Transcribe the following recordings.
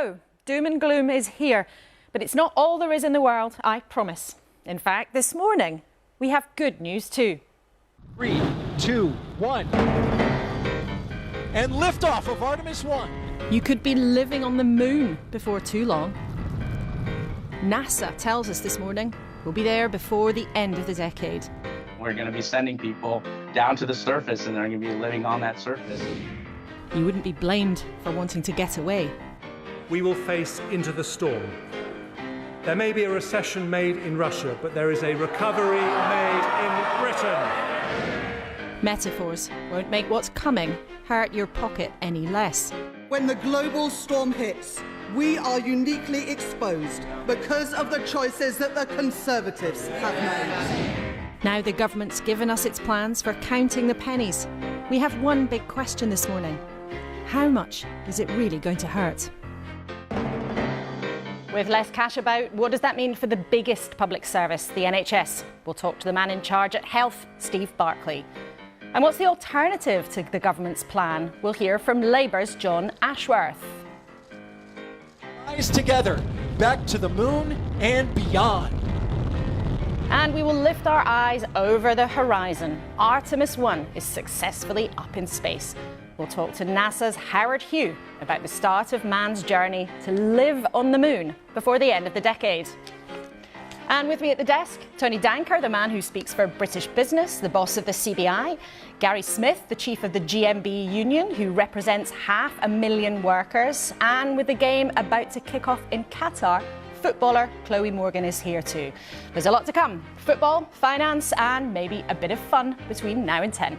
go. Doom and gloom is here, but it's not all there is in the world, I promise. In fact, this morning, we have good news too. 3, 2, 1. And liftoff of Artemis 1. You could be living on the moon before too long. NASA tells us this morning we'll be there before the end of the decade. We're going to be sending people down to the surface and they're going to be living on that surface. You wouldn't be blamed for wanting to get away. We will face into the storm. There may be a recession made in Russia, but there is a recovery made in Britain. Metaphors won't make what's coming hurt your pocket any less. When the global storm hits, we are uniquely exposed because of the choices that the Conservatives have made. Now the government's given us its plans for counting the pennies. We have one big question this morning. How much is it really going to hurt? With less cash about, what does that mean for the biggest public service, the NHS? We'll talk to the man in charge at Health, Steve Barclay. And what's the alternative to the government's plan? We'll hear from Labour's John Ashworth. Rise together, back to the moon and beyond. And we will lift our eyes over the horizon. Artemis 1 is successfully up in space. We'll talk to NASA's Howard Hugh about the start of man's journey to live on the moon before the end of the decade. And with me at the desk, Tony Danker, the man who speaks for British business, the boss of the CBI, Gary Smith, the chief of the GMB union, who represents 500,000 workers, and with the game about to kick off in Qatar, footballer Chloe Morgan is here too. There's a lot to come. Football, finance, and maybe a bit of fun between now and 10.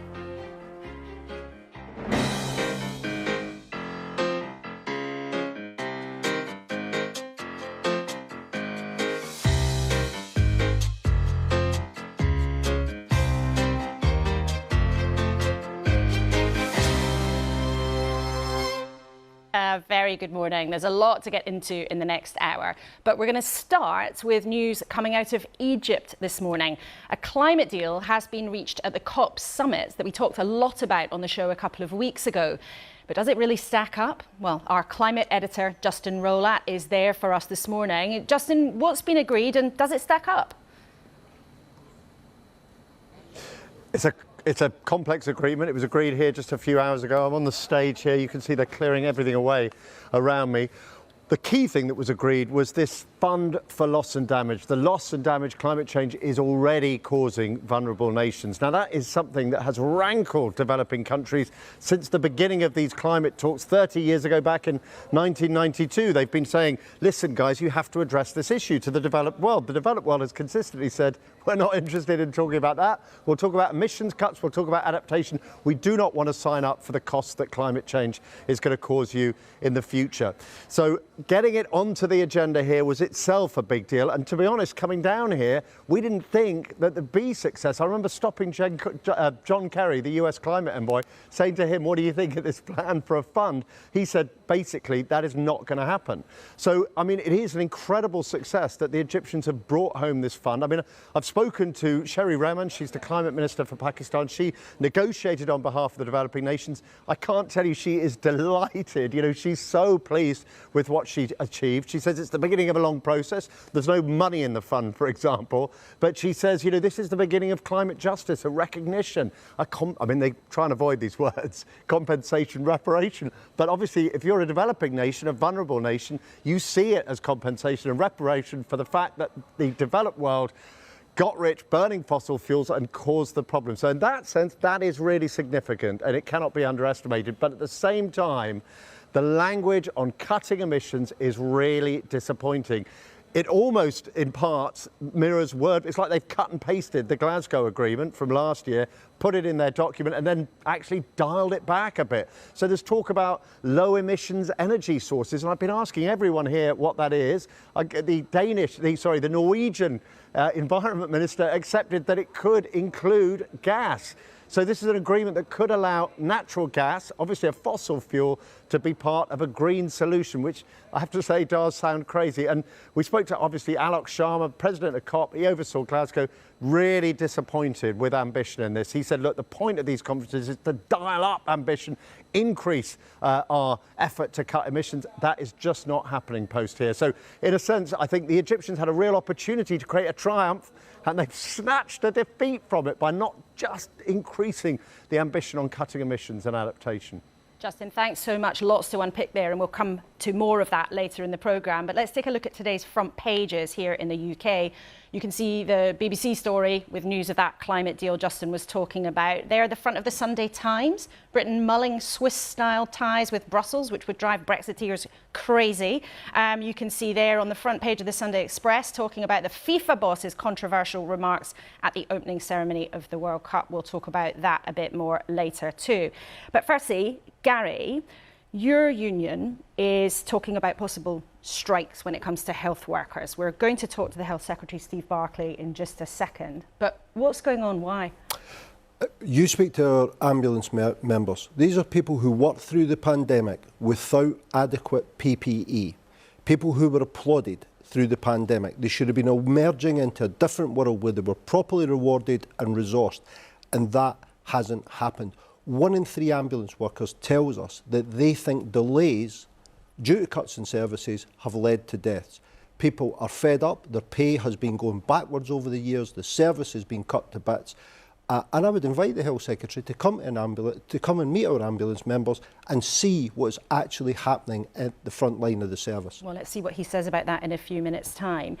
Very good morning. There's a lot to get into in the next hour, but we're going to start with news coming out of Egypt this morning. A climate deal has been reached at the COP summit that we talked a lot about on the show a couple of weeks ago. But does it really stack up? Well, our climate editor, Justin Rolat, is there for us this morning. Justin, what's been agreed and does it stack up? It's a complex agreement. It was agreed here just a few hours ago. I'm on the stage here. You can see they're clearing everything away around me. The key thing that was agreed was this fund for loss and damage. The loss and damage climate change is already causing vulnerable nations. Now, that is something that has rankled developing countries since the beginning of these climate talks 30 years ago, back in 1992. They've been saying, listen, guys, you have to address this issue to the developed world. The developed world has consistently said, we're not interested in talking about that. We'll talk about emissions cuts. We'll talk about adaptation. We do not want to sign up for the costs that climate change is going to cause you in the future. So getting it onto the agenda here was itself a big deal. And to be honest, coming down here, we didn't think that there'd be success. I remember stopping John Kerry, the US climate envoy, saying to him, what do you think of this plan for a fund? He said, basically, that is not going to happen. So, I mean, it is an incredible success that the Egyptians have brought home this fund. I mean, I've spoken to Sherry Rehman. She's the climate minister for Pakistan. She negotiated on behalf of the developing nations. I can't tell you, she is delighted. You know, she's so pleased with what she achieved. She says it's the beginning of a long process. There's no money in the fund, for example. But she says, you know, this is the beginning of climate justice, a recognition. I mean, they try and avoid these words, compensation, reparation. But obviously, if you're a developing nation, a vulnerable nation, you see it as compensation and reparation for the fact that the developed world got rich burning fossil fuels and caused the problem. So in that sense, that is really significant and it cannot be underestimated. But at the same time, the language on cutting emissions is really disappointing. It almost, in parts, mirrors it's like they've cut and pasted the Glasgow Agreement from last year, put it in their document, and then actually dialed it back a bit. So there's talk about low emissions energy sources, and I've been asking everyone here what that is. The Norwegian Environment Minister accepted that it could include gas. So this is an agreement that could allow natural gas, obviously a fossil fuel, to be part of a green solution, which I have to say does sound crazy. And we spoke to, obviously, Alok Sharma, president of COP. He oversaw Glasgow. really disappointed with ambition in this. He said, look, the point of these conferences is to dial up ambition, increase our effort to cut emissions. That is just not happening post here. So in a sense, I think the Egyptians had a real opportunity to create a triumph, and they've snatched a defeat from it by not just increasing the ambition on cutting emissions and adaptation. Justin, thanks so much. Lots to unpick there, and we'll come to more of that later in the programme. But let's take a look at today's front pages here in the UK. You can see the BBC story with news of that climate deal Justin was talking about. There, the front of the Sunday Times, Britain mulling Swiss-style ties with Brussels, which would drive Brexiteers crazy. You can see there on the front page of the Sunday Express talking about the FIFA boss's controversial remarks at the opening ceremony of the World Cup. We'll talk about that a bit more later too. But firstly, Gary, your union is talking about possible strikes when it comes to health workers. We're going to talk to the Health Secretary, Steve Barclay, in just a second. But what's going on? Why? You speak to our ambulance members. These are people who worked through the pandemic without adequate PPE. People who were applauded through the pandemic. They should have been emerging into a different world where they were properly rewarded and resourced. And that hasn't happened. 1 in 3 ambulance workers tells us that they think delays due to cuts in services have led to deaths. People are fed up, their pay has been going backwards over the years, the service has been cut to bits. And I would invite the Health Secretary to come and meet our ambulance members and see what is actually happening at the front line of the service. Well, let's see what he says about that in a few minutes' time.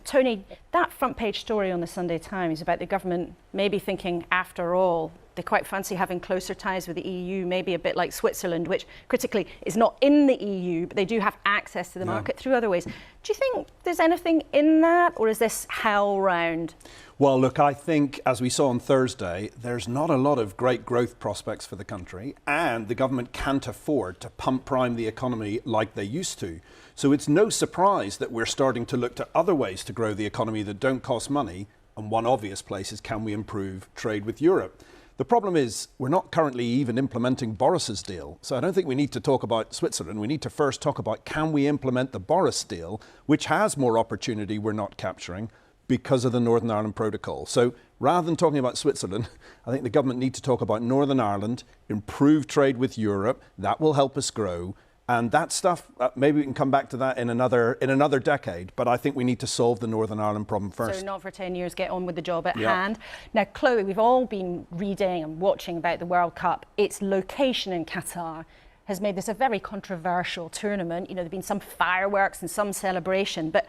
Tony, that front page story on the Sunday Times about the government maybe thinking, after all, they quite fancy having closer ties with the EU, maybe a bit like Switzerland, which critically is not in the EU, but they do have access to the market through other ways. Do you think there's anything in that, or is this hell round? Well, look, I think, as we saw on Thursday, there's not a lot of great growth prospects for the country, and the government can't afford to pump prime the economy like they used to. So it's no surprise that we're starting to look to other ways to grow the economy that don't cost money, and one obvious place is, can we improve trade with Europe? The problem is we're not currently even implementing Boris's deal. So I don't think we need to talk about Switzerland. We need to first talk about, can we implement the Boris deal, which has more opportunity we're not capturing because of the Northern Ireland Protocol. So rather than talking about Switzerland, I think the government need to talk about Northern Ireland, improve trade with Europe. That will help us grow. And that stuff, maybe we can come back to that in another decade, but I think we need to solve the Northern Ireland problem first. So not for 10 years, get on with the job at hand. Now, Chloe, we've all been reading and watching about the World Cup. Its location in Qatar has made this a very controversial tournament. You know, there have been some fireworks and some celebration, but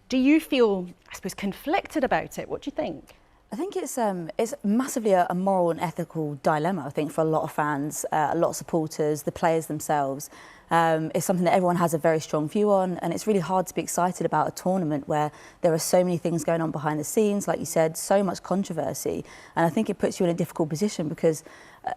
do you feel, I suppose, conflicted about it? What do you think? I think it's massively a moral and ethical dilemma, I think, for a lot of fans, a lot of supporters, the players themselves. It's something that everyone has a very strong view on, and it's really hard to be excited about a tournament where there are so many things going on behind the scenes, like you said, so much controversy. And I think it puts you in a difficult position because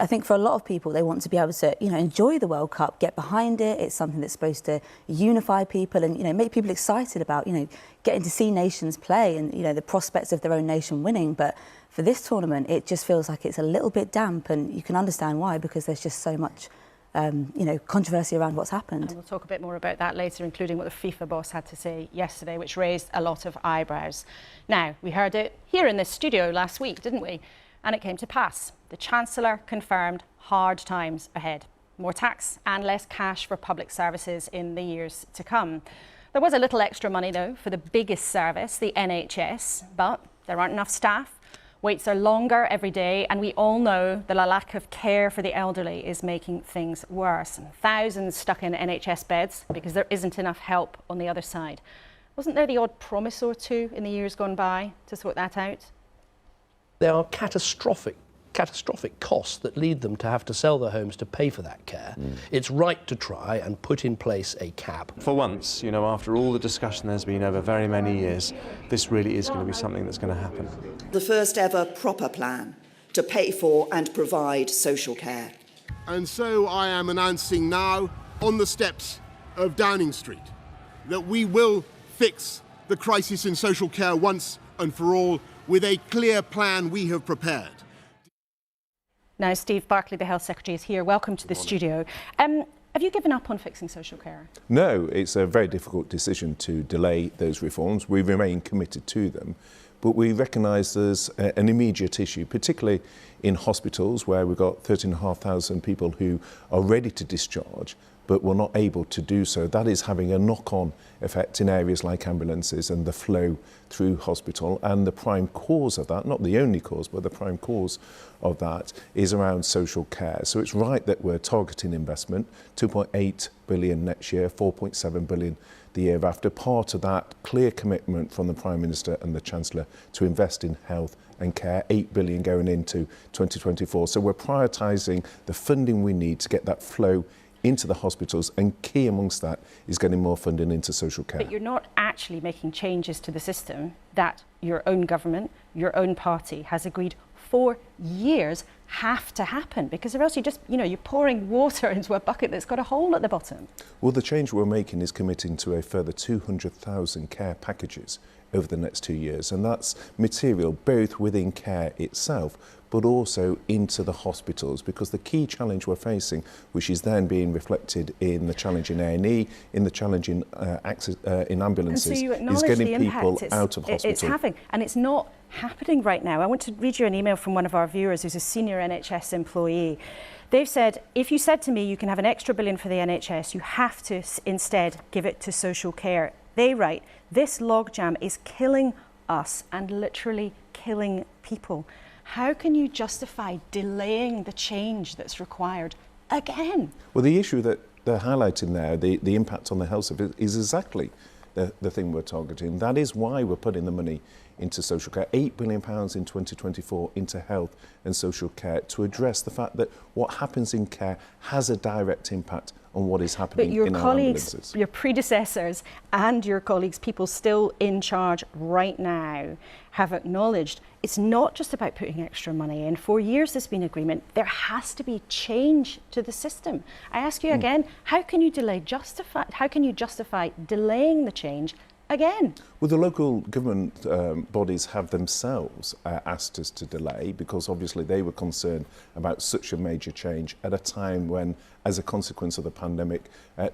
I think for a lot of people, they want to be able to, you know, enjoy the World Cup, get behind it. It's something that's supposed to unify people and, you know, make people excited about, you know, getting to see nations play and, you know, the prospects of their own nation winning. But for this tournament, it just feels like it's a little bit damp, and you can understand why, because there's just so much you know, controversy around what's happened. And we'll talk a bit more about that later, including what the FIFA boss had to say yesterday, which raised a lot of eyebrows. Now, we heard it here in this studio last week, didn't we? And it came to pass. The Chancellor confirmed hard times ahead. More tax and less cash for public services in the years to come. There was a little extra money, though, for the biggest service, the NHS, but there aren't enough staff. Waits are longer every day, and we all know that a lack of care for the elderly is making things worse. And thousands stuck in NHS beds because there isn't enough help on the other side. Wasn't there the odd promise or two in the years gone by to sort that out? There are catastrophic costs that lead them to have to sell their homes to pay for that care. It's right to try and put in place a cap. For once, you know, after all the discussion there's been over very many years, this really is going to be something that's going to happen. The first ever proper plan to pay for and provide social care. And so I am announcing now on the steps of Downing Street that we will fix the crisis in social care once and for all with a clear plan we have prepared. Now, Steve Barclay, the Health Secretary, is here. Welcome to the studio. Have you given up on fixing social care? No, it's a very difficult decision to delay those reforms. We remain committed to them, but we recognise there's an immediate issue, particularly in hospitals where we've got 13,500 people who are ready to discharge but were not able to do so. That is having a knock-on effect in areas like ambulances and the flow through hospital. And the prime cause of that, not the only cause, but the prime cause of that is around social care. So it's right that we're targeting investment, 2.8 billion next year, 4.7 billion the year after. Part of that clear commitment from the Prime Minister and the Chancellor to invest in health and care, 8 billion going into 2024. So we're prioritising the funding we need to get that flow into the hospitals, and key amongst that is getting more funding into social care. But you're not actually making changes to the system that your own government, your own party has agreed for years have to happen, because or else you just, you're pouring water into a bucket that's got a hole at the bottom. Well, the change we're making is committing to a further 200,000 care packages over the next 2 years, and that's material both within care itself but also into the hospitals, because the key challenge we're facing, which is then being reflected in the challenge in A&E, in the challenge in access in ambulances, is getting people out of hospital. It's having, and it's not happening right now. I want to read you an email from one of our viewers who's a senior NHS employee. They've said, if you said to me you can have an extra billion for the NHS, you have to instead give it to social care. They write, this logjam is killing us and literally killing people. How can you justify delaying the change that's required again? Well, the issue that they're highlighting there, the impact on the health service, is exactly the thing we're targeting. That is why we're putting the money into social care, £8 billion in 2024 into health and social care, to address the fact that what happens in care has a direct impact on what is happening in our ambulances. Your predecessors and your colleagues, people still in charge right now, have acknowledged it's not just about putting extra money in. For years there's been agreement. There has to be change to the system. I ask you again, how can you justify delaying the change again? Well, the local government bodies have themselves asked us to delay, because obviously they were concerned about such a major change at a time when, as a consequence of the pandemic,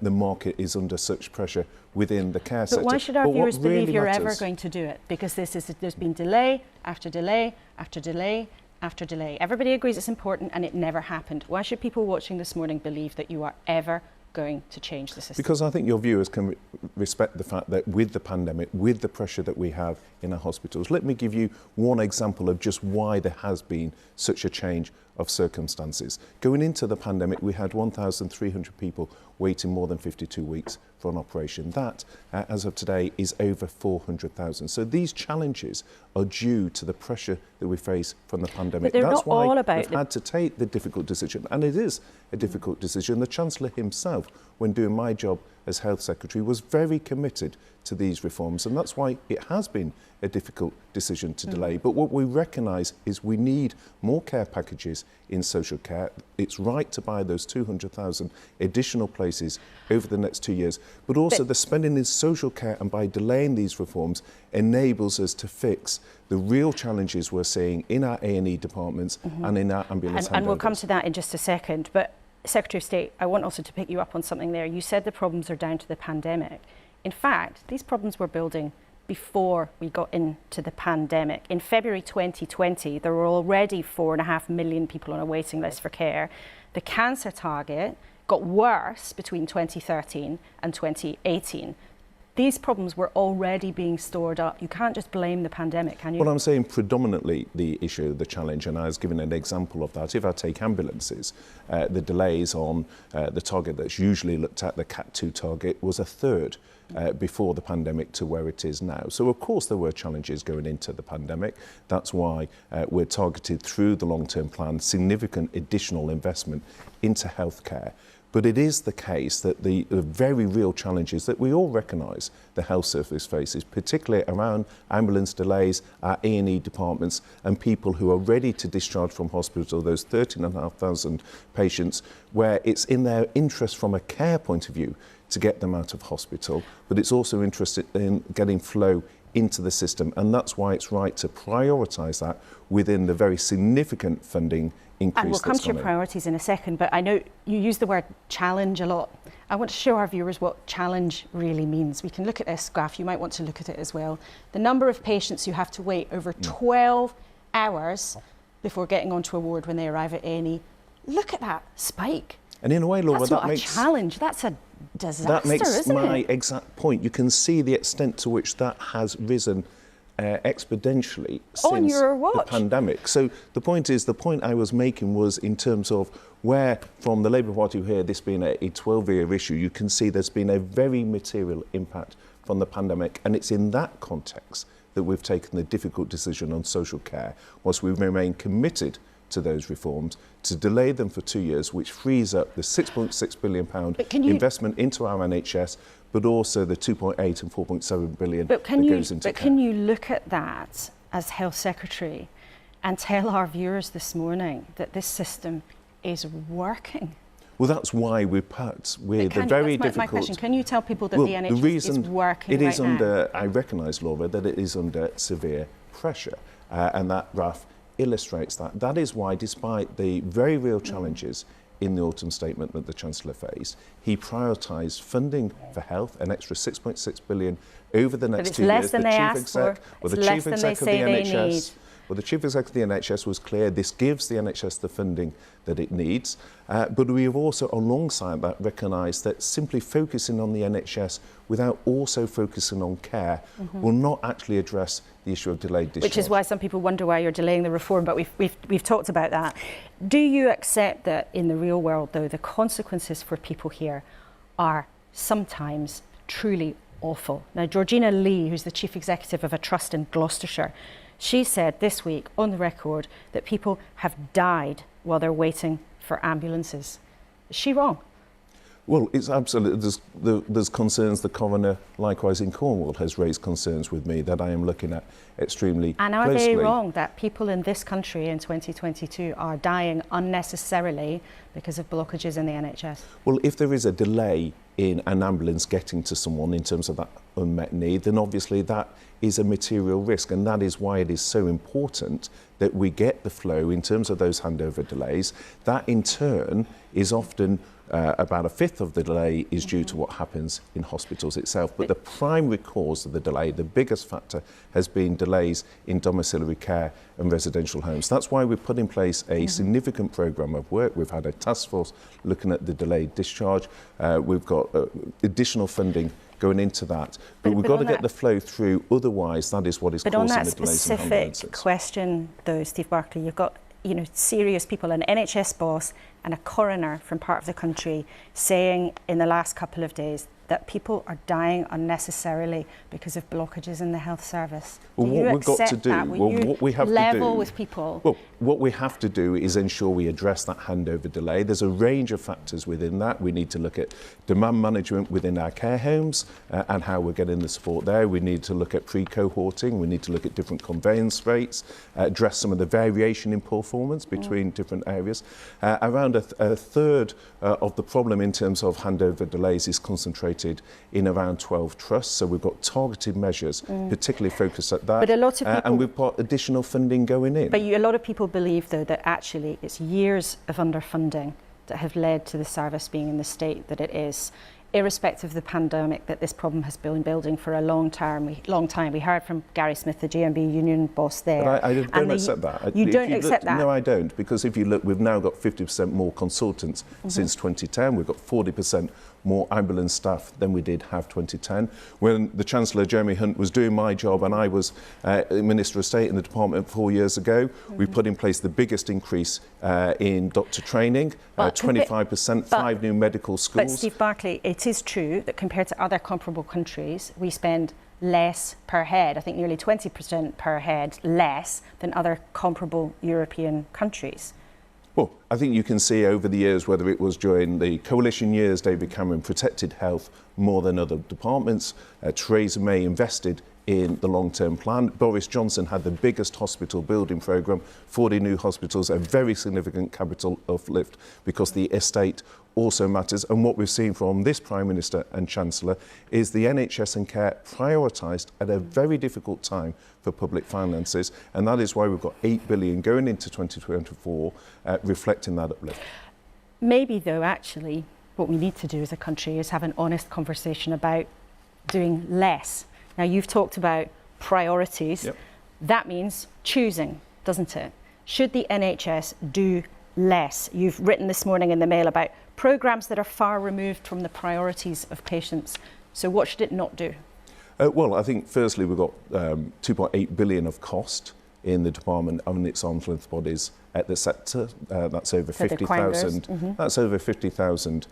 the market is under such pressure within the care sector. But why should our viewers believe you're ever going to do it? Because there's been delay after delay after delay after delay. Everybody agrees it's important and it never happened. Why should people watching this morning believe that you are ever going to change the system? Because I think your viewers can respect the fact that with the pandemic, with the pressure that we have in our hospitals, let me give you one example of just why there has been such a change of circumstances. Going into the pandemic, we had 1,300 people waiting more than 52 weeks for an operation. That, as of today, is over 400,000. So these challenges are due to the pressure that we face from the pandemic. But they're That's not why all about we've had to take the difficult decision, and it is a difficult decision. The Chancellor himself, when doing my job as Health Secretary, was very committed to these reforms, and that's why it has been a difficult decision to delay. But what we recognise is we need more care packages in social care. It's right to buy those 200,000 additional places over the next 2 years, but also the spending in social care, and by delaying these reforms enables us to fix the real challenges we're seeing in our A&E departments and in our ambulance and we'll come to that in just a second. But Secretary of State, I want also to pick you up on something there. You said the problems are down to the pandemic. In fact, these problems were building before we got into the pandemic. In February 2020, there were already 4.5 million people on a waiting list for care. The cancer target got worse between 2013 and 2018. These problems were already being stored up. You can't just blame the pandemic, can you? Well, I'm saying predominantly the issue, the challenge, and I was given an example of that. If I take ambulances, the delays on the target that's usually looked at, the CAT2 target, was a third before the pandemic to where it is now. So, of course, there were challenges going into the pandemic. That's why we're targeted through the long-term plan significant additional investment into healthcare. But it is the case that the very real challenges that we all recognise the health service faces, particularly around ambulance delays, our A&E departments, and people who are ready to discharge from hospital, those 13,500 patients, where it's in their interest from a care point of view to get them out of hospital, but it's also interested in getting flow into the system, and that's why it's right to prioritise that within the very significant funding increase. And we'll come to your priorities in a second, but I know you use the word challenge a lot. I want to show our viewers what challenge really means. We can look at this graph, you might want to look at it as well. The number of patients who have to wait over 12 hours before getting onto a ward when they arrive at A&E. Look at that spike. And in a way, Laura, that's not a challenge, that's a disaster, that makes isn't my it? exact point. You can see the extent to which that has risen exponentially since the pandemic. So the point I was making was in terms of where, from the Labour Party here, this being a 12-year issue, you can see there's been a very material impact from the pandemic, and it's in that context that we've taken the difficult decision on social care, whilst we remain committed to those reforms, to delay them for 2 years, which frees up the £6.6 billion investment into our NHS, but also the 2.8 and 4.7 billion that goes into care. Can you look at that as Health Secretary and tell our viewers this morning that this system is working? Well, that's why we put with the very difficult... My question, can you tell people that the NHS is working right now? I recognise, Laura, that it is under severe pressure, and that RAF illustrates that. That is why, despite the very real challenges in the autumn statement that the Chancellor faced, he prioritised funding for health, an extra 6.6 billion over the next 2 years. It's less than they asked for. It's less than they say they need. Well, the Chief Executive of the NHS was clear. This gives the NHS the funding that it needs. But we have also, alongside that, recognised that simply focusing on the NHS without also focusing on care will not actually address the issue of delayed discharge. Which is why some people wonder why you're delaying the reform, but we've talked about that. Do you accept that in the real world, though, the consequences for people here are sometimes truly awful? Now, Georgina Lee, who's the Chief Executive of a trust in Gloucestershire, she said this week on the record that people have died while they're waiting for ambulances. Is she wrong? Well, it's absolutely, there's concerns. The coroner, likewise in Cornwall, has raised concerns with me that I am looking at extremely closely. And are they wrong that people in this country in 2022 are dying unnecessarily because of blockages in the NHS? Well, if there is a delay in an ambulance getting to someone in terms of that unmet need, then obviously that is a material risk, and that is why it is so important that we get the flow in terms of those handover delays. That in turn is often about a fifth of the delay is due to what happens in hospitals itself. But the primary cause of the delay, the biggest factor, has been delays in domiciliary care and residential homes. That's why we've put in place a significant programme of work. We've had a task force looking at the delayed discharge. We've got additional funding going into that. But we've got to get the flow through, otherwise that is what is causing the delays in ambulances. But on that specific question, though, Steve Barclay, you've got serious people, an NHS boss and a coroner from part of the country saying in the last couple of days that people are dying unnecessarily because of blockages in the health service. Well, what we've got to do, what we have to do, with people? Well, what we have to do is ensure we address that handover delay. There's a range of factors within that. We need to look at demand management within our care homes and how we're getting the support there. We need to look at pre-cohorting. We need to look at different conveyance rates, address some of the variation in performance between different areas. Around a third of the problem in terms of handover delays is concentrated in around 12 trusts, so we've got targeted measures particularly focused at that. But a lot of people, and we've got additional funding going in. But a lot of people believe, though, that actually it's years of underfunding that have led to the service being in the state that it is, irrespective of the pandemic, that this problem has been building for a long time. We heard from Gary Smith, the GMB union boss there. But I don't accept that. You don't accept that? No, I don't, because if you look, we've now got 50% more consultants since 2010. We've got 40% more ambulance staff than we did have 2010. When the Chancellor, Jeremy Hunt, was doing my job and I was Minister of State in the department 4 years ago, we put in place the biggest increase in doctor training, 25%, 5 new medical schools. But Steve Barclay, it is true that compared to other comparable countries, we spend less per head, I think nearly 20% per head less than other comparable European countries. Well, I think you can see over the years, whether it was during the coalition years, David Cameron protected health more than other departments. Theresa May invested in the long-term plan. Boris Johnson had the biggest hospital building programme, 40 new hospitals, a very significant capital uplift because the estate also matters. And what we've seen from this Prime Minister and Chancellor is the NHS and care prioritised at a very difficult time for public finances. And that is why we've got 8 billion going into 2024, reflecting that uplift. Maybe, though, actually, what we need to do as a country is have an honest conversation about doing less. Now, you've talked about priorities. Yep. That means choosing, doesn't it? Should the NHS do less? You've written this morning in the Mail about programmes that are far removed from the priorities of patients. So what should it not do? Well, I think firstly we've got 2.8 billion of cost in the department and its arm's length bodies at the sector. That's over 50,000. That's over 50,000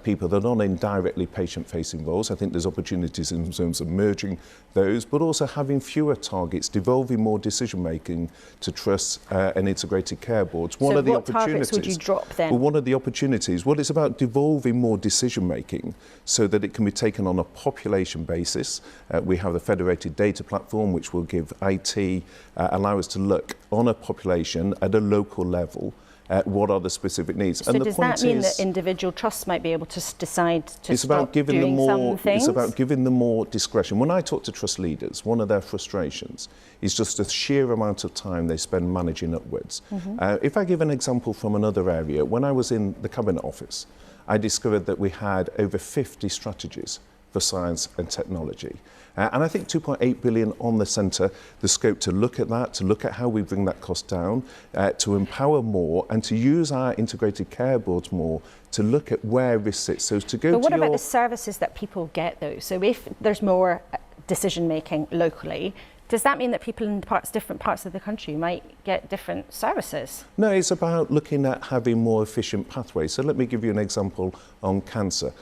people that are not in directly patient-facing roles. I think there's opportunities in terms of merging those, but also having fewer targets, devolving more decision-making to trusts and integrated care boards. So what targets would you drop then? Well, one of the opportunities, well, it's about devolving more decision-making so that it can be taken on a population basis. We have the federated data platform, which will give IT, allow us to look on a population at a local level at what are the specific needs. So and does that mean that individual trusts might be able to decide to stop doing some things? It's about giving them more discretion. When I talk to trust leaders, one of their frustrations is just the sheer amount of time they spend managing upwards. If I give an example from another area, when I was in the Cabinet Office, I discovered that we had over 50 strategies for science and technology. And I think 2.8 billion on the centre, the scope to look at that, to look at how we bring that cost down, to empower more and to use our integrated care boards more to look at where risk sits. So to go but what about the services that people get though? So if there's more decision making locally, does that mean that people in different parts of the country might get different services? No, it's about looking at having more efficient pathways. So let me give you an example on cancer.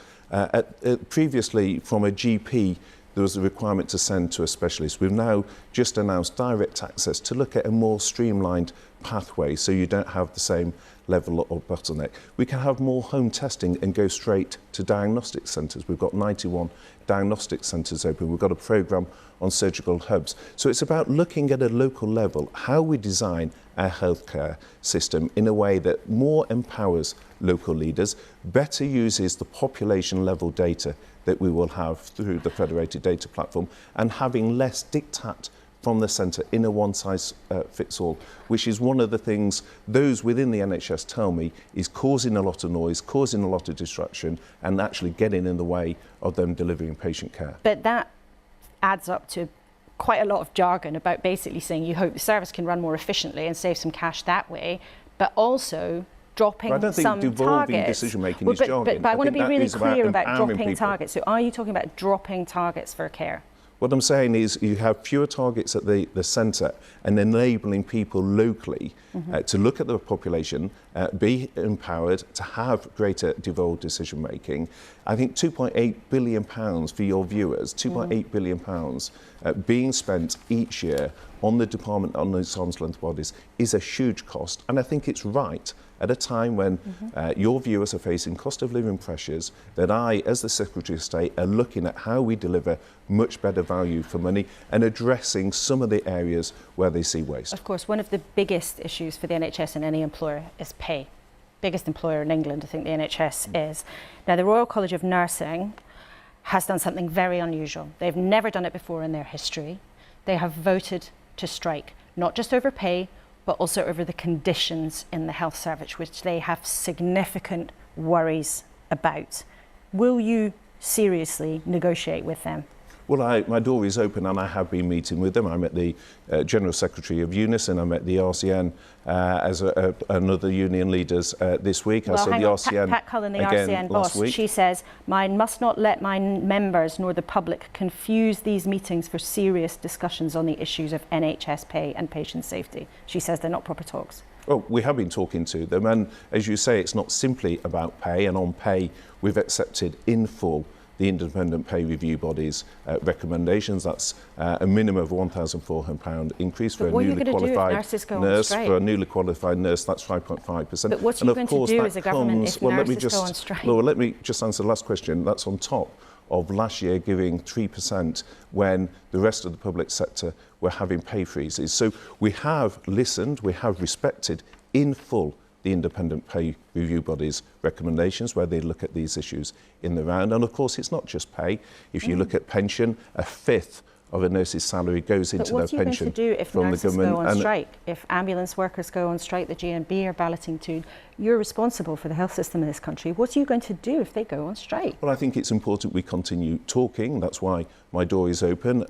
Previously, from a GP, there was a requirement to send to a specialist. We've now just announced direct access to look at a more streamlined pathway so you don't have the same level of bottleneck. We can have more home testing and go straight to diagnostic centres. We've got 91 diagnostic centres open. We've got a programme on surgical hubs. So it's about looking at a local level, how we design our healthcare system in a way that more empowers local leaders, better uses the population level data that we will have through the federated data platform, and having less diktat from the centre in a one-size-fits-all, which is one of the things those within the NHS tell me is causing a lot of noise, causing a lot of distraction, and actually getting in the way of them delivering patient care. But that adds up to quite a lot of jargon about basically saying you hope the service can run more efficiently and save some cash that way, but also dropping some targets. I don't think devolving decision-making is jargon. But I want to be really clear about dropping people. targets. So are you talking about dropping targets for care? What I'm saying is you have fewer targets at the centre and enabling people locally to look at the population, be empowered, to have greater devolved decision making. I think £2.8 billion for your viewers, £2.8 billion being spent each year on the department, on its arm's length bodies, is a huge cost. And I think it's right at a time when your viewers are facing cost of living pressures, that I, as the Secretary of State, are looking at how we deliver much better value for money and addressing some of the areas where they see waste. Of course, one of the biggest issues for the NHS and any employer is pay. Biggest employer in England, I think the NHS is. Now, the Royal College of Nursing has done something very unusual. They've never done it before in their history. They have voted to strike, not just over pay, but also over the conditions in the health service, which they have significant worries about. Will you seriously negotiate with them? Well, my door is open and I have been meeting with them. I met the General Secretary of Unison, I met the RCN as another union leaders this week. Well, I saw the RCN Pat Cullen, the again RCN boss, week. she says, "I must not let my members nor the public confuse these meetings for serious discussions on the issues of NHS pay and patient safety." She says they're not proper talks. Well, we have been talking to them, and as you say, it's not simply about pay, and on pay we've accepted in full the independent pay review body's recommendations. That's a minimum of £1,400 increase for a newly qualified nurse. For a newly qualified nurse, that's 5.5%. But what are you going to do as a government if nurses go on strike? Laura, let me just answer the last question. That's on top of last year giving 3% when the rest of the public sector were having pay freezes. So we have listened, we have respected in full the independent pay review body's recommendations, where they look at these issues in the round. And of course, it's not just pay. If you look at pension, a fifth of a nurse's salary goes into their pension What are you going to do if nurses go on strike? If ambulance workers go on strike, the GMB are balloting to. You're responsible for the health system in this country. What are you going to do if they go on strike? Well, I think it's important we continue talking. That's why my door is open.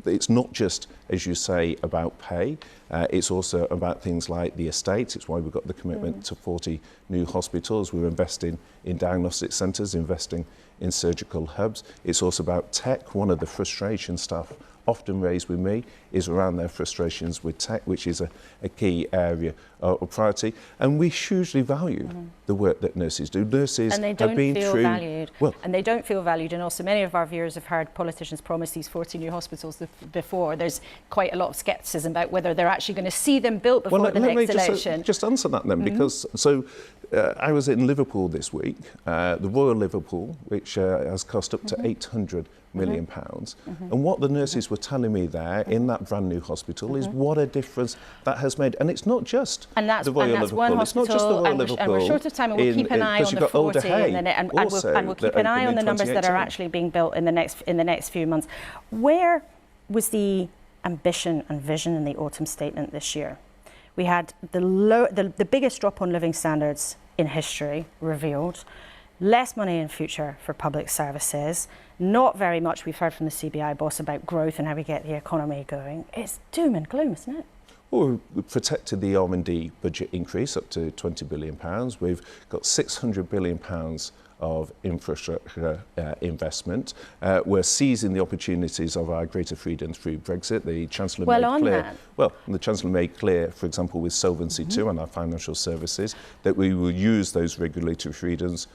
It's not just, as you say, about pay. It's also about things like the estates. It's why we've got the commitment to 40 new hospitals. We're investing in diagnostic centres, investing in surgical hubs. It's also about tech. One of the frustration staff often raised with me is around their frustrations with tech, which is a key area of priority. And we hugely value the work that nurses do. Nurses and they don't have been feel through... valued. Well, and they don't feel valued. And also many of our viewers have heard politicians promise these 40 new hospitals before. There's quite a lot of scepticism about whether they're actually going to see them built before the next election. Just answer that then, because I was in Liverpool this week, the Royal Liverpool, which has cost up to £800 million. And what the nurses were telling me there in that brand new hospital is what a difference that has made. And it's not just the Royal Liverpool. One it's not just the Royal Liverpool. And we're short of time, and we'll keep an eye on the 40, and we'll keep an eye on the numbers that are actually being built in the next few months. Where was the ambition and vision in the autumn statement this year? We had the biggest drop on living standards in history revealed, less money in future for public services, not very much we've heard from the CBI boss about growth and how we get the economy going. It's doom and gloom, isn't it? Well, we've protected the R&D budget increase up to £20 billion. We've got £600 billion of infrastructure investment. We're seizing the opportunities of our greater freedom through Brexit. The Chancellor the Chancellor made clear, for example, with Solvency II and our financial services, that we will use those regulatory freedoms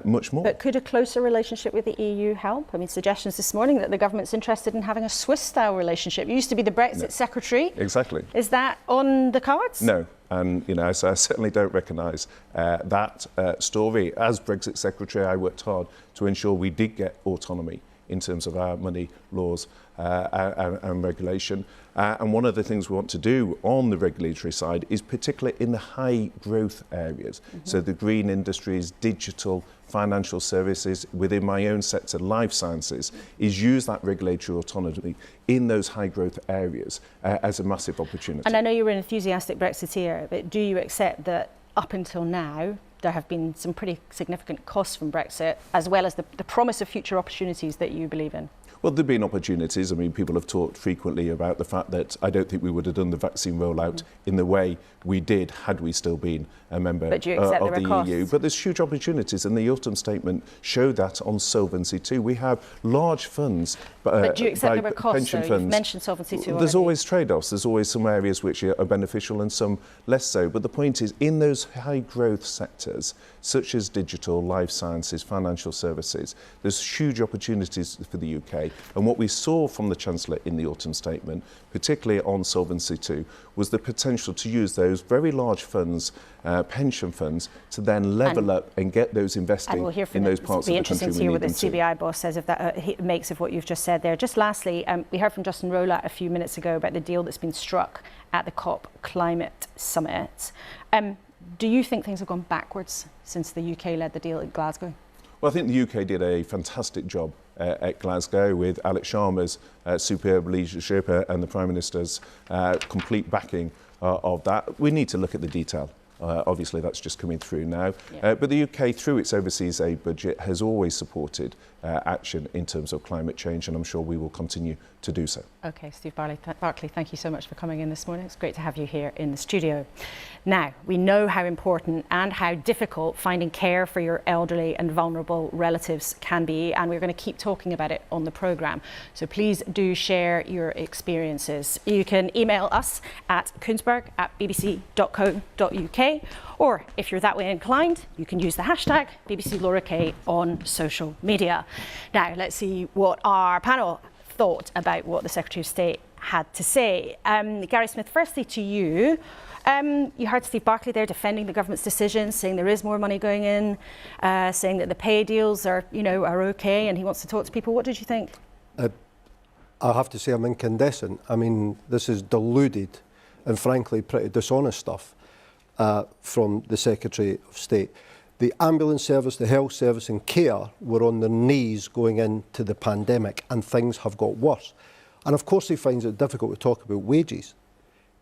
much more. But could a closer relationship with the EU help? I mean, suggestions this morning that the government's interested in having a Swiss-style relationship. You used to be the Brexit secretary. Exactly. Is that on the cards? No. And, so I certainly don't recognise that story. As Brexit Secretary, I worked hard to ensure we did get autonomy in terms of our money laws and regulation. And one of the things we want to do on the regulatory side is particularly in the high growth areas. So the green industries, digital, financial services, within my own sector, life sciences, is use that regulatory autonomy in those high growth areas as a massive opportunity. And I know you're an enthusiastic Brexiteer, but do you accept that up until now there have been some pretty significant costs from Brexit, as well as the promise of future opportunities that you believe in? Well, there have been opportunities. I mean, people have talked frequently about the fact that I don't think we would have done the vaccine rollout in the way we did had we still been a member of the EU. But there's huge opportunities, and the autumn statement showed that on Solvency II. We have large funds, but do you accept there were costs, pension funds. You've mentioned Solvency II already. There's always trade-offs. There's always some areas which are beneficial and some less so. But the point is, in those high growth sectors, such as digital, life sciences, financial services, there's huge opportunities for the UK. And what we saw from the Chancellor in the autumn statement, particularly on Solvency II, was the potential to use those very large funds, pension funds, to then level up and get those investing in those parts of the country we need them to. It'll be interesting to hear what the CBI boss says of that, makes of what you've just said there. Just lastly, we heard from Justin Rowlatt a few minutes ago about the deal that's been struck at the COP Climate Summit. Do you think things have gone backwards since the UK led the deal at Glasgow? Well, I think the UK did a fantastic job at Glasgow with Alex Sharma's superb leadership and the Prime Minister's complete backing of that. We need to look at the detail. Obviously, that's just coming through now. But the UK, through its overseas aid budget, has always supported action in terms of climate change, and I'm sure we will continue to do so. OK, Steve Barclay, thank you so much for coming in this morning. It's great to have you here in the studio. Now, we know how important and how difficult finding care for your elderly and vulnerable relatives can be, and we're going to keep talking about it on the programme. So please do share your experiences. You can email us at kuenssberg@bbc.co.uk, or if you're that way inclined, you can use the hashtag BBC Laura K on social media. Now, let's see what our panel thought about what the Secretary of State had to say. Gary Smith, firstly to you. You heard Steve Barclay there defending the government's decision, saying there is more money going in, saying that the pay deals are okay, and he wants to talk to people. What did you think? I have to say I'm incandescent. I mean, this is deluded and frankly pretty dishonest stuff. from the Secretary of State. The ambulance service, the health service and care were on their knees going into the pandemic, and things have got worse. And of course he finds it difficult to talk about wages.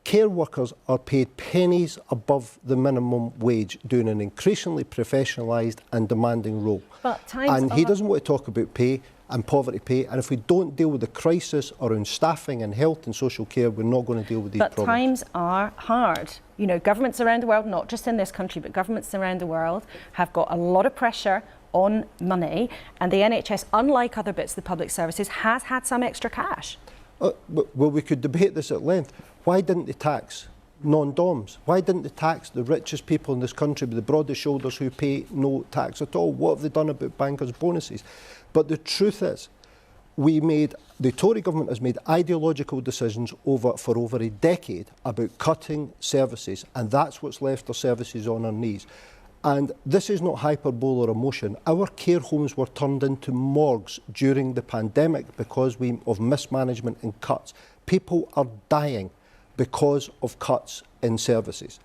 Care workers are paid pennies above the minimum wage, doing an increasingly professionalised and demanding role. And he doesn't want to talk about pay and poverty pay, and if we don't deal with the crisis around staffing and health and social care, we're not going to deal with these problems. But times are hard. You know, governments around the world, not just in this country, but governments around the world have got a lot of pressure on money, and the NHS, unlike other bits of the public services, has had some extra cash. Well, we could debate this at length. Why didn't they tax non-DOMs? Why didn't they tax the richest people in this country with the broadest shoulders who pay no tax at all? What have they done about bankers' bonuses? But the truth is, the Tory government has made ideological decisions for over a decade about cutting services, and that's what's left our services on our knees. And this is not hyperbole or emotion. Our care homes were turned into morgues during the pandemic because of mismanagement and cuts. People are dying because of cuts in services.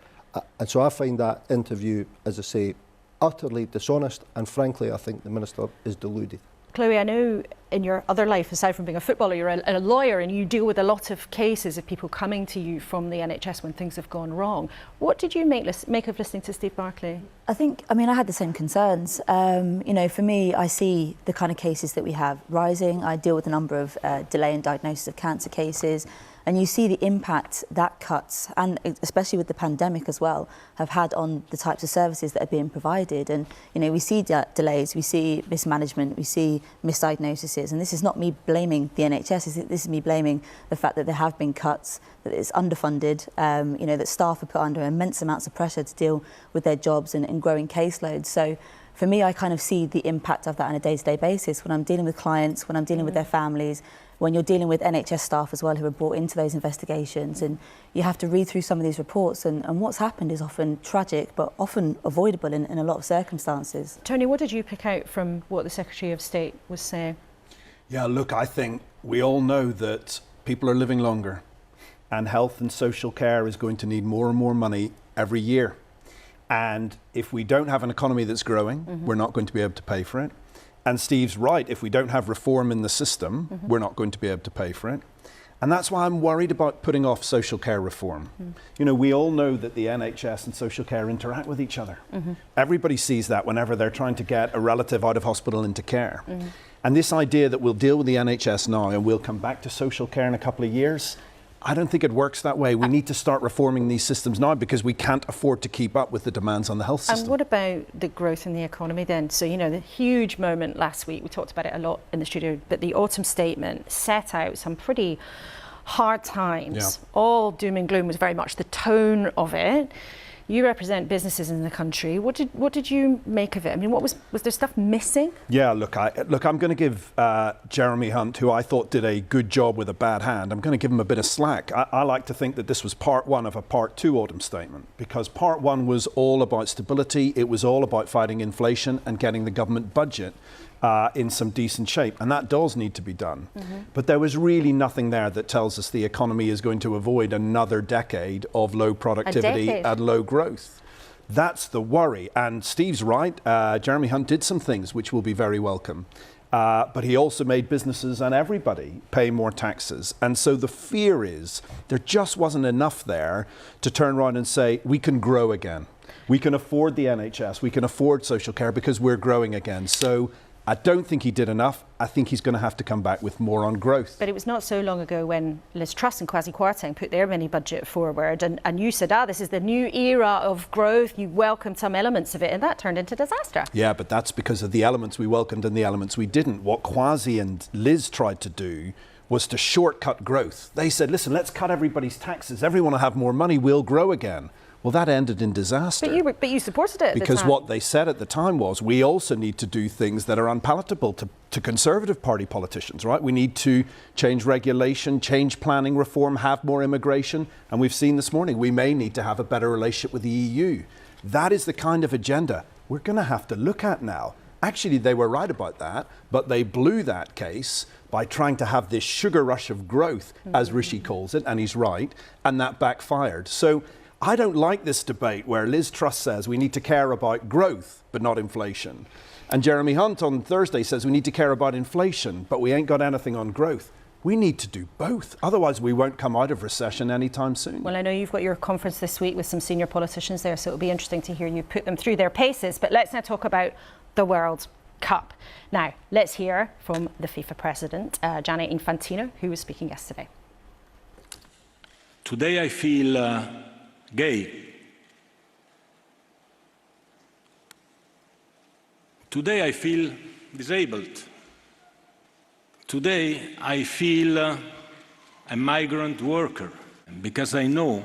And so I find that interview, as I say, utterly dishonest, and frankly, I think the Minister is deluded. Chloe, I know in your other life, aside from being a footballer, you're a lawyer, and you deal with a lot of cases of people coming to you from the NHS when things have gone wrong. What did you make of listening to Steve Barclay? I had the same concerns. You know, for me, I see the kind of cases that we have rising. I deal with a number of delay in diagnosis of cancer cases. And you see the impact that cuts, and especially with the pandemic as well, have had on the types of services that are being provided. And, you know, we see delays, we see mismanagement, we see misdiagnoses. And this is not me blaming the NHS, this is me blaming the fact that there have been cuts, that it's underfunded, you know, that staff are put under immense amounts of pressure to deal with their jobs and growing caseloads. So for me, I kind of see the impact of that on a day-to-day basis when I'm dealing with clients, when I'm dealing with their families, when you're dealing with NHS staff as well who are brought into those investigations, and you have to read through some of these reports, and what's happened is often tragic but often avoidable in a lot of circumstances. Tony, what did you pick out from what the Secretary of State was saying? Yeah, look, I think we all know that people are living longer, and health and social care is going to need more and more money every year. And if we don't have an economy that's growing, we're not going to be able to pay for it. And Steve's right, if we don't have reform in the system, we're not going to be able to pay for it. And that's why I'm worried about putting off social care reform. You know, we all know that the NHS and social care interact with each other. Everybody sees that whenever they're trying to get a relative out of hospital into care. And this idea that we'll deal with the NHS now and we'll come back to social care in a couple of years, I don't think it works that way. We need to start reforming these systems now because we can't afford to keep up with the demands on the health system. And what about the growth in the economy then? So, you know, the huge moment last week, we talked about it a lot in the studio, but the autumn statement set out some pretty hard times. Yeah. All doom and gloom was very much the tone of it. You represent businesses in the country. What did you make of it? I mean, was there stuff missing? Yeah, look, I'm going to give Jeremy Hunt, who I thought did a good job with a bad hand, I'm going to give him a bit of slack. I like to think that this was part one of a part two autumn statement, because part one was all about stability. It was all about fighting inflation and getting the government budget in some decent shape, and that does need to be done. But there was really nothing there that tells us the economy is going to avoid another decade of low productivity and low growth. That's the worry, and Steve's right. Jeremy Hunt did some things which will be very welcome, but he also made businesses and everybody pay more taxes. And so the fear is there just wasn't enough there to turn around and say we can grow again. We can afford the NHS, we can afford social care because we're growing again. So I don't think he did enough. I think he's going to have to come back with more on growth. But it was not so long ago when Liz Truss and Kwasi Kwarteng put their mini budget forward, and you said, this is the new era of growth. You welcomed some elements of it, and that turned into disaster. Yeah, but that's because of the elements we welcomed and the elements we didn't. What Kwasi and Liz tried to do was to shortcut growth. They said, listen, let's cut everybody's taxes. Everyone will have more money. We'll grow again. Well, that ended in disaster. But you supported it at because the time. What they said at the time was we also need to do things that are unpalatable to Conservative Party politicians, right? We need to change regulation, change planning reform, have more immigration. And we've seen this morning we may need to have a better relationship with the EU. That is the kind of agenda we're going to have to look at now. Actually, they were right about that, but they blew that case by trying to have this sugar rush of growth, as Rishi calls it, and he's right, and that backfired. So I don't like this debate where Liz Truss says we need to care about growth, but not inflation. And Jeremy Hunt on Thursday says we need to care about inflation, but we ain't got anything on growth. We need to do both. Otherwise, we won't come out of recession anytime soon. Well, I know you've got your conference this week with some senior politicians there, so it'll be interesting to hear you put them through their paces. But let's now talk about the World Cup. Now, let's hear from the FIFA president, Gianni Infantino, who was speaking yesterday. Today I feel gay. Today I feel disabled. Today I feel a migrant worker because I know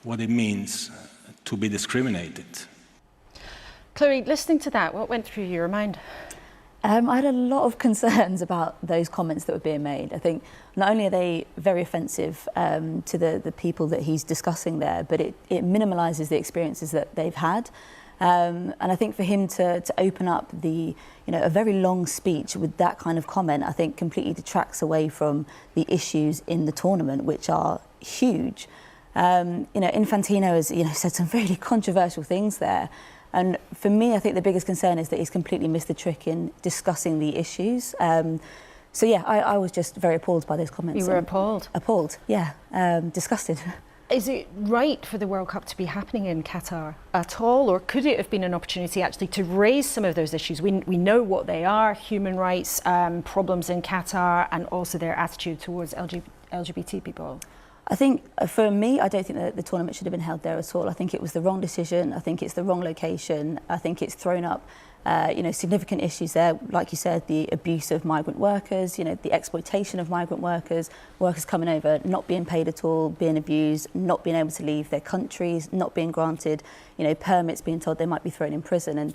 what it means to be discriminated. Chloe, listening to that, what went through your mind? I had a lot of concerns about those comments that were being made. I think not only are they very offensive to the people that he's discussing there, but it minimalises the experiences that they've had. And I think for him to open up a very long speech with that kind of comment, I think completely detracts away from the issues in the tournament, which are huge. Infantino has said some really controversial things there. And for me, I think the biggest concern is that he's completely missed the trick in discussing the issues. So yeah, I was just very appalled by those comments. You were appalled? Appalled, yeah. Disgusted. Is it right for the World Cup to be happening in Qatar at all, or could it have been an opportunity actually to raise some of those issues? We know what they are, human rights problems in Qatar, and also their attitude towards LGBT people. I think for me, I don't think that the tournament should have been held there at all. I think it was the wrong decision. I think it's the wrong location. I think it's thrown up significant issues there. Like you said, the abuse of migrant workers, the exploitation of migrant workers, workers coming over, not being paid at all, being abused, not being able to leave their countries, not being granted, permits, being told they might be thrown in prison. And,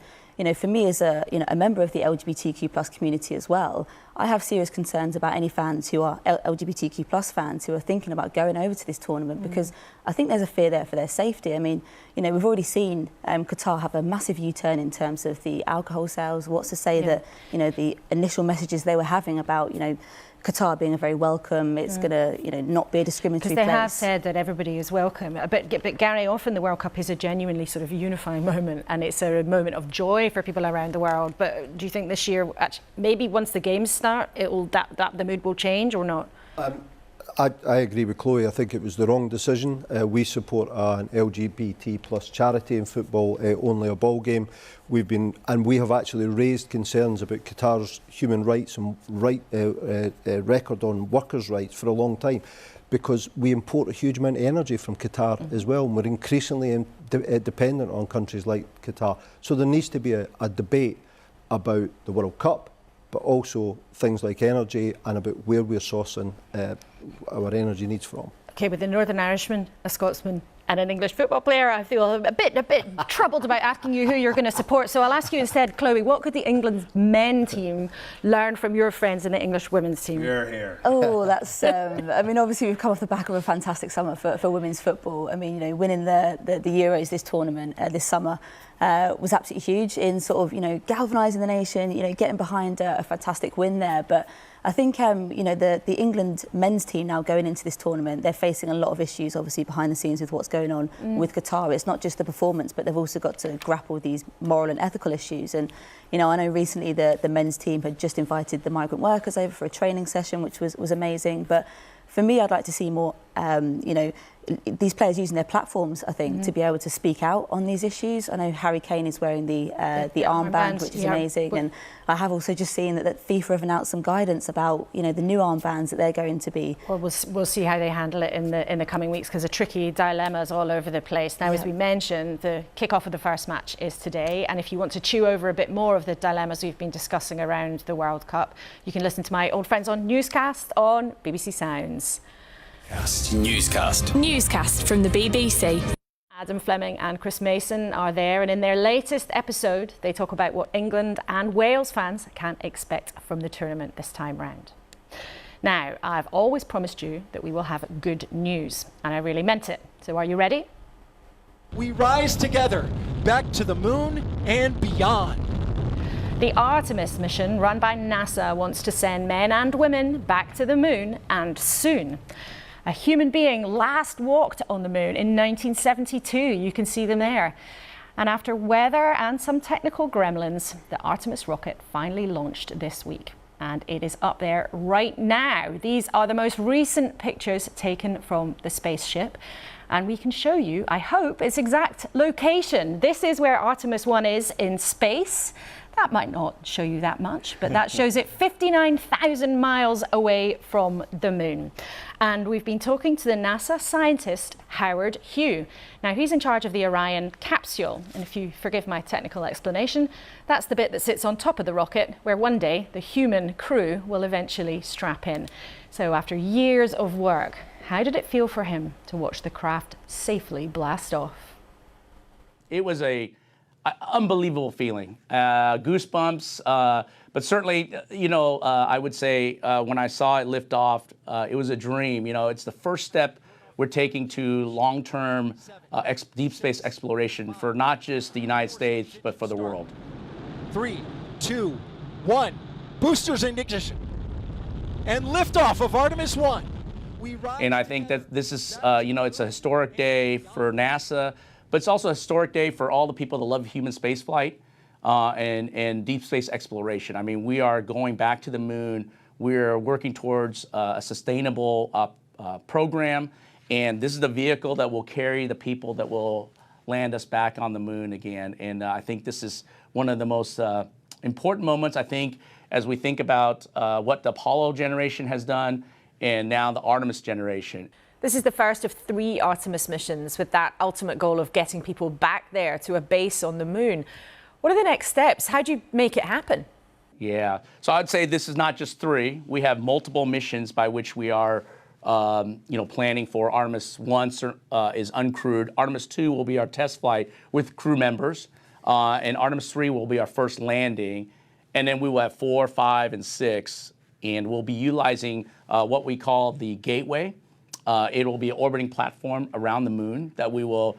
for me as a member of the LGBTQ+ community as well, I have serious concerns about any fans who are LGBTQ+ fans who are thinking about going over to this tournament, because I think there's a fear there for their safety. I mean, we've already seen Qatar have a massive U-turn in terms of the alcohol sales. What's to say that, the initial messages they were having about, Qatar being a very welcome, it's going to, not be a discriminatory place. Because they have said that everybody is welcome. But Gary, often the World Cup is a genuinely sort of unifying moment, and it's a moment of joy for people around the world. But do you think this year, maybe once the games start, the mood will change or not? I agree with Chloe. I think it was the wrong decision. We support an LGBT+ charity in football, only a ball game. We have actually raised concerns about Qatar's human rights and record on workers' rights for a long time, because we import a huge amount of energy from Qatar as well, and we're increasingly dependent on countries like Qatar. So there needs to be a debate about the World Cup, but also things like energy and about where we're sourcing our energy needs from. Okay, with a Northern Irishman, a Scotsman and an English football player, I feel a bit troubled about asking you who you're going to support. So I'll ask you instead, Chloe, what could the England men team learn from your friends in the English women's team? Here. Oh, that's, obviously we've come off the back of a fantastic summer for women's football. I mean, winning the Euros this tournament, this summer, was absolutely huge in sort of, galvanising the nation, getting behind a fantastic win there. But I think, the England men's team now going into this tournament, they're facing a lot of issues, obviously, behind the scenes with what's going on with Qatar. It's not just the performance, but they've also got to grapple with these moral and ethical issues. And, I know recently the men's team had just invited the migrant workers over for a training session, which was amazing. But for me, I'd like to see more, these players using their platforms, I think, to be able to speak out on these issues. I know Harry Kane is wearing the armband, which is amazing. And I have also just seen that FIFA have announced some guidance about, the new armbands that they're going to be. Well, we'll see how they handle it in the coming weeks, because the tricky dilemmas all over the place. Now, as we mentioned, the kick-off of the first match is today. And if you want to chew over a bit more of the dilemmas we've been discussing around the World Cup, you can listen to my old friends on Newscast on BBC Sounds. Newscast from the BBC. Adam Fleming and Chris Mason are there, and in their latest episode they talk about what England and Wales fans can expect from the tournament this time round. Now, I've always promised you that we will have good news, and I really meant it. So are you ready? We rise together, back to the moon and beyond. The Artemis mission run by NASA wants to send men and women back to the moon, and soon. A human being last walked on the moon in 1972. You can see them there. And after weather and some technical gremlins, the Artemis rocket finally launched this week. And it is up there right now. These are the most recent pictures taken from the spaceship. And we can show you, I hope, its exact location. This is where Artemis 1 is in space. That might not show you that much, but that shows it 59,000 miles away from the moon. And we've been talking to the NASA scientist, Howard Hugh. Now, he's in charge of the Orion capsule. And if you forgive my technical explanation, that's the bit that sits on top of the rocket, where one day the human crew will eventually strap in. So after years of work, how did it feel for him to watch the craft safely blast off? It was a unbelievable feeling, goosebumps, but certainly, I would say when I saw it lift off, it was a dream. It's the first step we're taking to long-term deep space exploration for not just the United States, but for the world. 3, 2, 1. Boosters in ignition. And liftoff of Artemis 1. And I think that this is, it's a historic day for NASA, but it's also a historic day for all the people that love human spaceflight and deep space exploration. I mean, we are going back to the moon. We're working towards a sustainable program, and this is the vehicle that will carry the people that will land us back on the moon again. And I think this is one of the most important moments, I think, as we think about what the Apollo generation has done and now the Artemis generation. This is the first of 3 Artemis missions with that ultimate goal of getting people back there to a base on the moon. What are the next steps? How do you make it happen? Yeah, so I'd say this is not just 3. We have multiple missions by which we are, planning for. Artemis 1 is uncrewed. Artemis 2 will be our test flight with crew members, and Artemis 3 will be our first landing, and then we will have 4, 5, and 6, and we'll be utilizing what we call the Gateway. It will be an orbiting platform around the moon that we will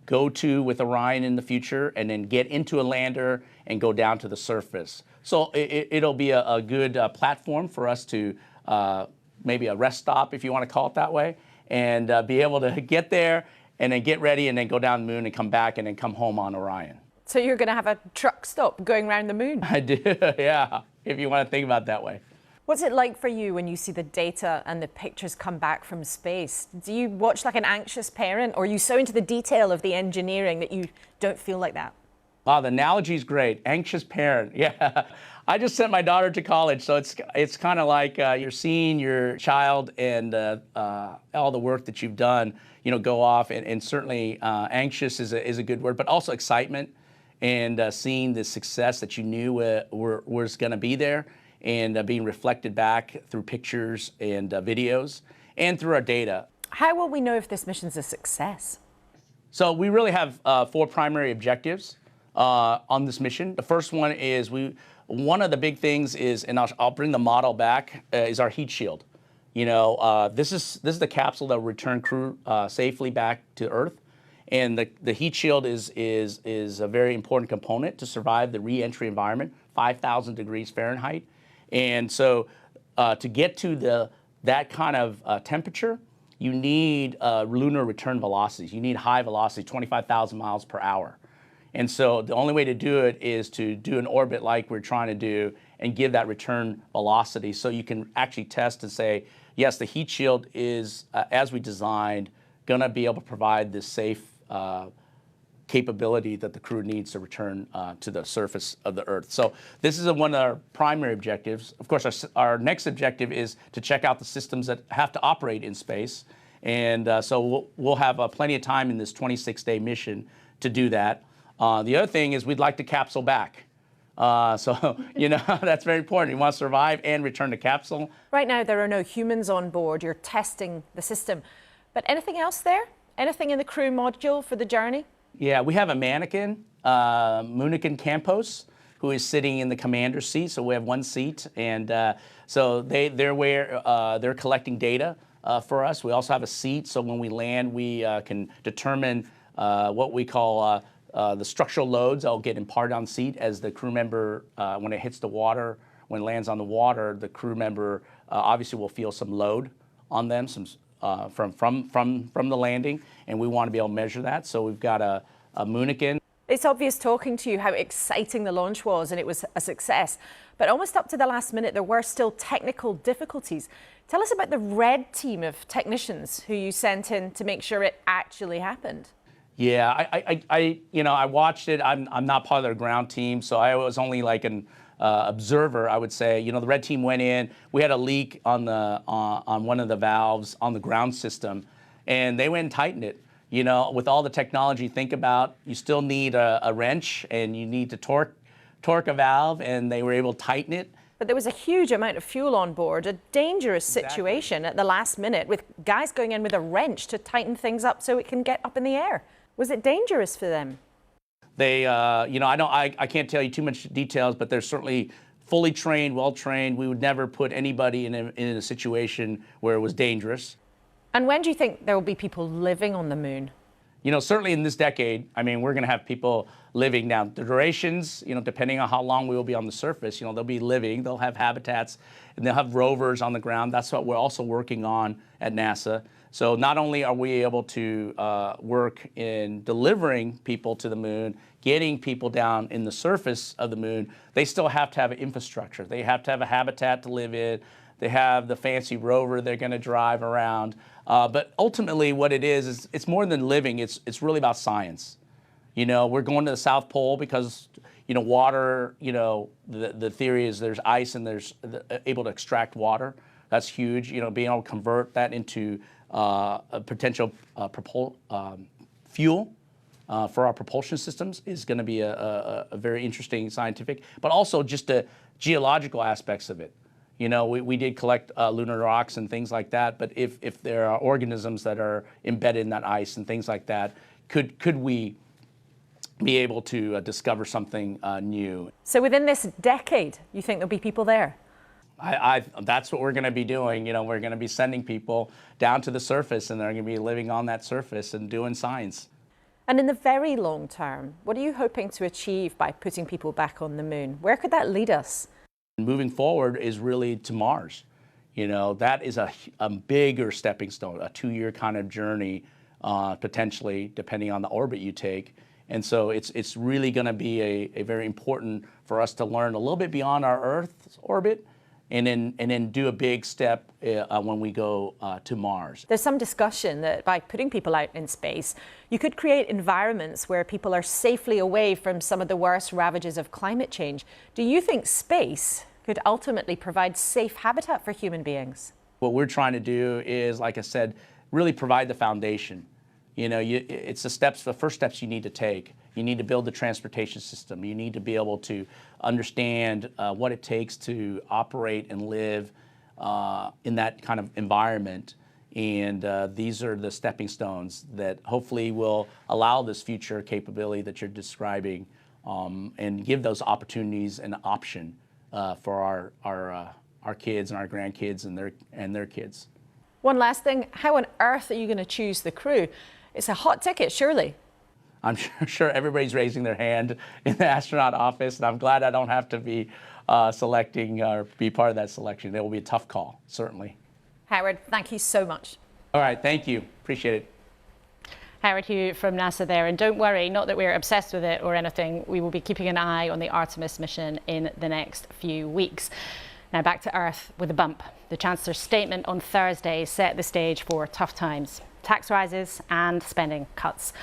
go to with Orion in the future and then get into a lander and go down to the surface. So it'll be a good platform for us to maybe a rest stop, if you want to call it that way, and be able to get there and then get ready and then go down the moon and come back and then come home on Orion. So you're going to have a truck stop going around the moon? I do, yeah, if you want to think about it that way. What's it like for you when you see the data and the pictures come back from space? Do you watch like an anxious parent, or are you so into the detail of the engineering that you don't feel like that? Wow, the analogy's great. Anxious parent, yeah. I just sent my daughter to college, so it's kind of like you're seeing your child and all the work that you've done, go off, and certainly anxious is a good word, but also excitement and seeing the success that you knew was going to be there. And being reflected back through pictures and videos and through our data. How will we know if this mission's a success? So we really have 4 primary objectives on this mission. The first one is one of the big things is, and I'll bring the model back, is our heat shield. This is the capsule that will return crew safely back to Earth. And the heat shield is a very important component to survive the re-entry environment, 5,000 degrees Fahrenheit. And so to get to that kind of temperature, you need lunar return velocities. You need high velocity, 25,000 miles per hour. And so the only way to do it is to do an orbit like we're trying to do and give that return velocity so you can actually test and say, yes, the heat shield is, as we designed, going to be able to provide this safe capability that the crew needs to return to the surface of the Earth. So this is one of our primary objectives. Of course, our next objective is to check out the systems that have to operate in space. And so we'll have plenty of time in this 26-day mission to do that. The other thing is we'd like to capsule back. So, that's very important. You want to survive and return the capsule. Right now, there are no humans on board. You're testing the system. But anything else there? Anything in the crew module for the journey? Yeah, we have a mannequin, Munikin Campos, who is sitting in the commander's seat. So we have one seat, and so they're collecting data for us. We also have a seat, so when we land, we can determine what we call the structural loads that will get imparted on the seat as the crew member, when it hits the water, when it lands on the water, the crew member obviously will feel some load on them, some from the landing, and we want to be able to measure that. So we've got a Moonikin. It's obvious talking to you how exciting the launch was, and it was a success. But almost up to the last minute, there were still technical difficulties. Tell us about the red team of technicians who you sent in to make sure it actually happened. Yeah, I watched it. I'm not part of their ground team, so I was only like an observer, I would say. You know, the red team went in. We had a leak on one of the valves on the ground system, and they went and tightened it. You know, with all the technology, think about, you still need a wrench and you need to torque a valve, and they were able to tighten it. But there was a huge amount of fuel on board, a dangerous situation at the last minute with guys going in with a wrench to tighten things up so it can get up in the air. Was it dangerous for them? They, you know, I can't tell you too much details, but they're certainly fully trained, well trained. We would never put anybody in a situation where it was dangerous. And when do you think there will be people living on the moon? You know, certainly in this decade, I mean, we're going to have people living now. The durations, you know, depending on how long we will be on the surface, you know, they'll be living, they'll have habitats, and they'll have rovers on the ground. That's what we're also working on at NASA. So not only are we able to work in delivering people to the moon, getting people down in the surface of the moon, they still have to have an infrastructure. They have to have a habitat to live in. They have the fancy rover they're going to drive around. But ultimately what it is it's more than living. It's really about science. You know, we're going to the South Pole because, you know, water, you know, the theory is there's ice and there's able to extract water. That's huge. You know, being able to convert that into a potential fuel for our propulsion systems is going to be a very interesting scientific, but also just the geological aspects of it. You know, we did collect lunar rocks and things like that, but if there are organisms that are embedded in that ice and things like that, could we be able to discover something new? So within this decade, you think there'll be people there? That's what we're going to be doing. You know, we're going to be sending people down to the surface, and they're going to be living on that surface and doing science. And in the very long term, what are you hoping to achieve by putting people back on the moon? Where could that lead us? Moving forward is really to Mars. You know, that is a bigger stepping stone, a 2-year kind of journey, potentially, depending on the orbit you take. And so it's really going to be a very important for us to learn a little bit beyond our Earth's orbit, and then do a big step when we go to Mars. There's some discussion that by putting people out in space, you could create environments where people are safely away from some of the worst ravages of climate change. Do you think space could ultimately provide safe habitat for human beings? What we're trying to do is, like I said, really provide the foundation. You know, it's the first steps you need to take. You need to build the transportation system. You need to be able to understand what it takes to operate and live in that kind of environment. And these are the stepping stones that hopefully will allow this future capability that you're describing, and give those opportunities an option for our kids and our grandkids and their kids. One last thing, how on earth are you going to choose the crew? It's a hot ticket, surely. I'm sure everybody's raising their hand in the astronaut office, and I'm glad I don't have to be selecting or be part of that selection. It will be a tough call, certainly. Howard, thank you so much. All right, thank you. Appreciate it. Howard Hugh from NASA there, and don't worry, not that we're obsessed with it or anything, we will be keeping an eye on the Artemis mission in the next few weeks. Now back to Earth with a bump. The Chancellor's statement on Thursday set the stage for tough times, tax rises and spending cuts.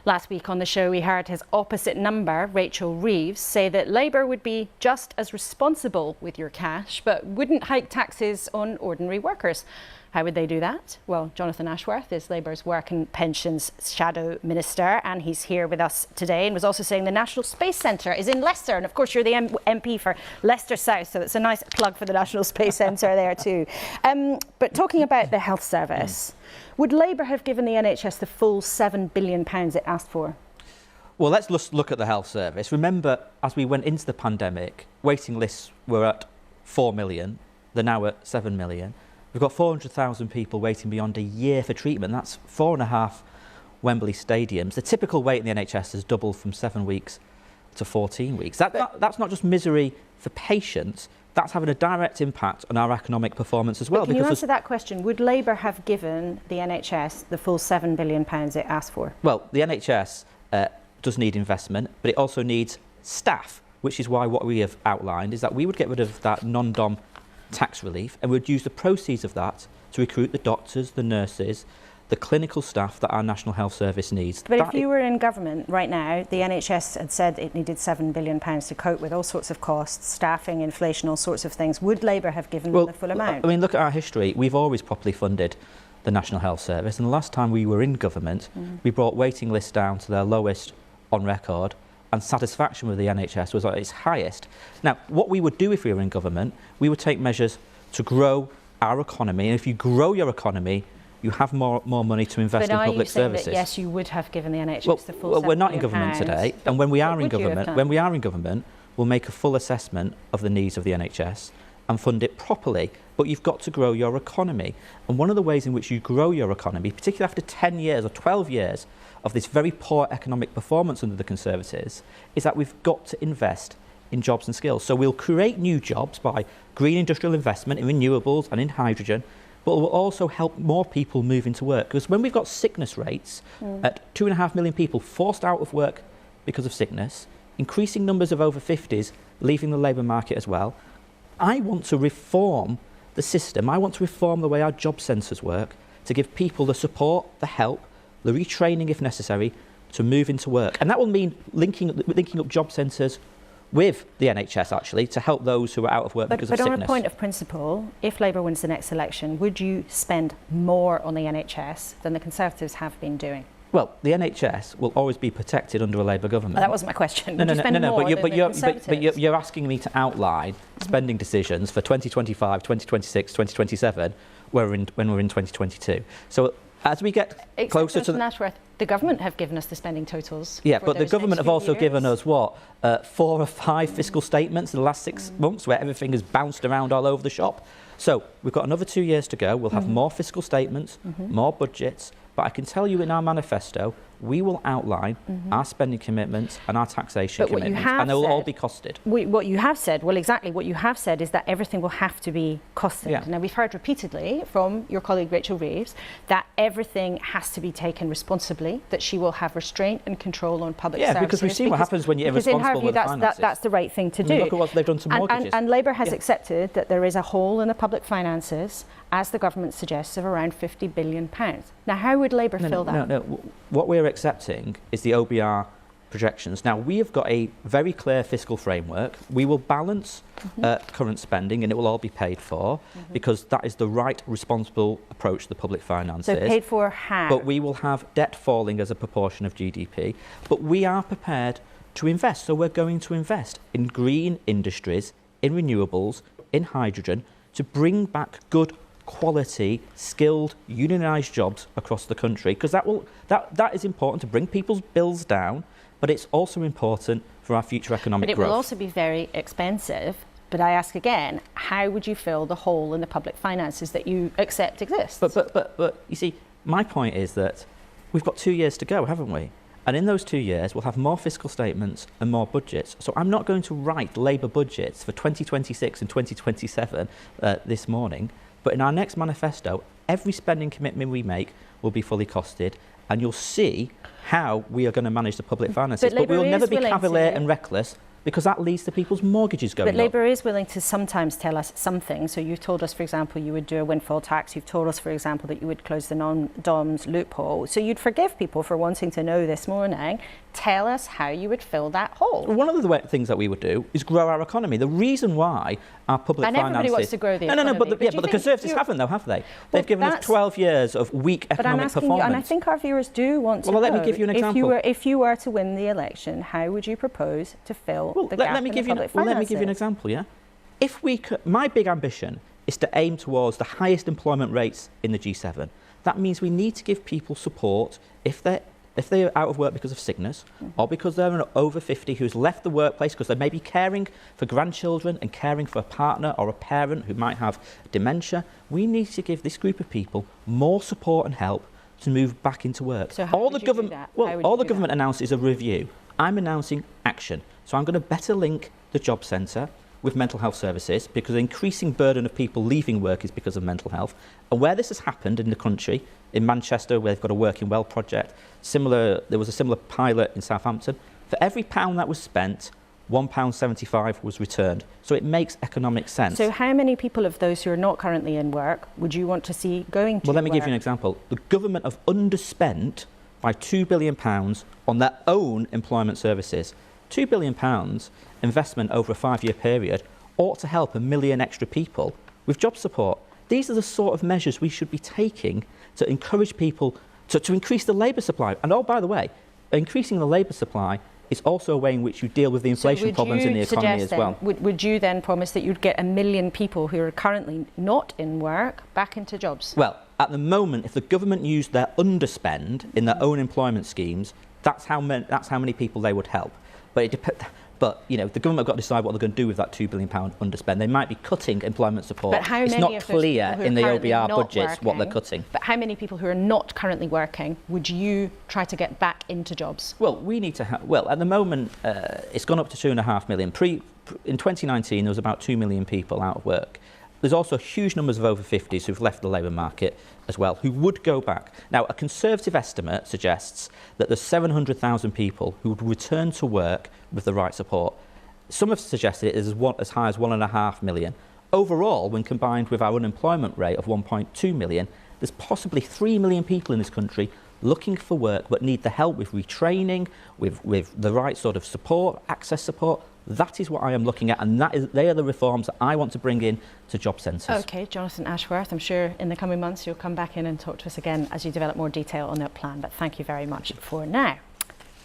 Last week on the show, we heard his opposite number, Rachel Reeves, say that Labour would be just as responsible with your cash, but wouldn't hike taxes on ordinary workers. How would they do that? Well, Jonathan Ashworth is Labour's Work and Pensions Shadow Minister, and he's here with us today, and was also saying the National Space Centre is in Leicester, and of course you're the MP for Leicester South, so it's a nice plug for the National Space Centre there too. But talking about the health service, would Labour have given the NHS the full £7 billion it asked for? Well, let's look at the health service. Remember, as we went into the pandemic, waiting lists were at 4 million, they're now at 7 million. We've got 400,000 people waiting beyond a year for treatment. That's 4.5 Wembley stadiums. The typical wait in the NHS has doubled from 7 weeks to 14 weeks. That's not just misery for patients, that's having a direct impact on our economic performance as well. But can you answer that question? Would Labour have given the NHS the full £7 billion it asked for? Well, the NHS does need investment, but it also needs staff, which is why what we have outlined is that we would get rid of that non-dom tax relief and we would use the proceeds of that to recruit the doctors, the nurses, the clinical staff that our National Health Service needs. But if you were in government right now, the NHS had said it needed £7 billion to cope with all sorts of costs, staffing, inflation, all sorts of things. Would Labour have given them the full amount? I mean, look at our history. We've always properly funded the National Health Service, and the last time we were in government, we brought waiting lists down to their lowest on record, and satisfaction with the NHS was at its highest. Now, what we would do if we were in government, we would take measures to grow our economy, and if you grow your economy, you have more money to invest in public services. That, yes, you would have given the NHS the full well, we're not £7 in government billion today, and when we are in government, we'll make a full assessment of the needs of the NHS and fund it properly. But you've got to grow your economy, and one of the ways in which you grow your economy, particularly after 10 years or 12 years of this very poor economic performance under the Conservatives, is that we've got to invest in jobs and skills. So we'll create new jobs by green industrial investment in renewables and in hydrogen, but it will also help more people move into work. Because when we've got sickness rates at 2.5 million people forced out of work because of sickness, increasing numbers of over 50s leaving the labour market as well, I want to reform the system. I want to reform the way our job centres work to give people the support, the help, the retraining if necessary to move into work. And that will mean linking up job centres with the NHS, actually, to help those who are out of work because of sickness. But on a point of principle, if Labour wins the next election, would you spend more on the NHS than the Conservatives have been doing? Well, the NHS will always be protected under a Labour government. That wasn't my question. But you're asking me to outline spending decisions for 2025, 2026, 2027, when we're in 2022. So as we get closer to Ashworth, the government have given us the spending totals. Yeah, but the government have also given us, 4 or 5 fiscal statements in the last 6 months where everything has bounced around all over the shop. So we've got another 2 years to go. We'll have more fiscal statements, more budgets. But I can tell you in our manifesto, we will outline our spending commitments and our taxation commitments, and they will all be costed. What you have said, well, exactly what you have said is that everything will have to be costed. Yeah. Now, we've heard repeatedly from your colleague Rachel Reeves that everything has to be taken responsibly, that she will have restraint and control on public services. Yeah, because we've seen what happens when you're irresponsible with finances. That's the right thing to do. Look at what they've done to mortgages. And Labour has accepted that there is a hole in the public finances, as the government suggests, of around £50 billion. Now, how would Labour fill that? No. What we're accepting is the OBR projections. Now, we have got a very clear fiscal framework. We will balance current spending, and it will all be paid for, because that is the right, responsible approach to the public finances. So paid for how? But we will have debt falling as a proportion of GDP. But we are prepared to invest. So we're going to invest in green industries, in renewables, in hydrogen, to bring back good quality, skilled, unionised jobs across the country, because that is important to bring people's bills down, but it's also important for our future economic growth. But it will also be very expensive. But I ask again, how would you fill the hole in the public finances that you accept exists? But you see, my point is that we've got 2 years to go, haven't we? And in those 2 years, we'll have more fiscal statements and more budgets. So I'm not going to write Labour budgets for 2026 and 2027 this morning. But in our next manifesto, every spending commitment we make will be fully costed, and you'll see how we are going to manage the public finances. But we will never be cavalier and reckless, because that leads to people's mortgages going up. But Labour is willing to sometimes tell us something. So you've told us, for example, you would do a windfall tax. You've told us, for example, that you would close the non-DOMS loophole. So you'd forgive people for wanting to know this morning. Tell us how you would fill that hole. One of the things that we would do is grow our economy. The reason why our public finances... And everybody wants to grow the economy. But the Conservatives haven't, though, have they? They've given us 12 years of weak economic performance. You, and I think our viewers do want to know. Well, let me give you an example. If you were to win the election, how would you propose to fill the gap in the public finances? Well, let me give you an example, yeah? If we could, my big ambition is to aim towards the highest employment rates in the G7. That means we need to give people support if they're out of work because of sickness, or because they're over 50 who's left the workplace because they may be caring for grandchildren and caring for a partner or a parent who might have dementia. We need to give this group of people more support and help to move back into work. So all the government announced is a review. I'm announcing action. So I'm going to better link the job centre with mental health services because the increasing burden of people leaving work is because of mental health. And where this has happened in the country, in Manchester, where they've got a Working Well project, there was a similar pilot in Southampton. For every pound that was spent, £1.75 was returned. So it makes economic sense. So how many people of those who are not currently in work would you want to see going to work? Well, let me give you an example. The government have underspent by £2 billion on their own employment services. £2 billion investment over a 5-year period ought to help 1 million extra people with job support. These are the sort of measures we should be taking to encourage people to increase the labour supply. And oh, by the way, increasing the labour supply is also a way in which you deal with the inflation problems in the economy as well. Would you then promise that you'd get 1 million people who are currently not in work back into jobs? Well, at the moment, if the government used their underspend in their own employment schemes, that's how many people they would help. But you know, the government have got to decide what they're going to do with that £2 billion underspend. They might be cutting employment support. But how it's many not clear in the OBR budgets what they're cutting. But how many people who are not currently working would you try to get back into jobs? Well, we need to well, at the moment, it's gone up to 2.5 million. In 2019, there was about 2 million people out of work. There's also huge numbers of over 50s who've left the labour market as well, who would go back. Now, a Conservative estimate suggests that there's 700,000 people who would return to work with the right support. Some have suggested it is as high as 1.5 million. Overall, when combined with our unemployment rate of 1.2 million, there's possibly 3 million people in this country looking for work but need the help with retraining, with the right sort of support, access support. That is what I am looking at, and they are the reforms that I want to bring in to job centres. OK, Jonathan Ashworth, I'm sure in the coming months you'll come back in and talk to us again as you develop more detail on that plan, but thank you very much for now.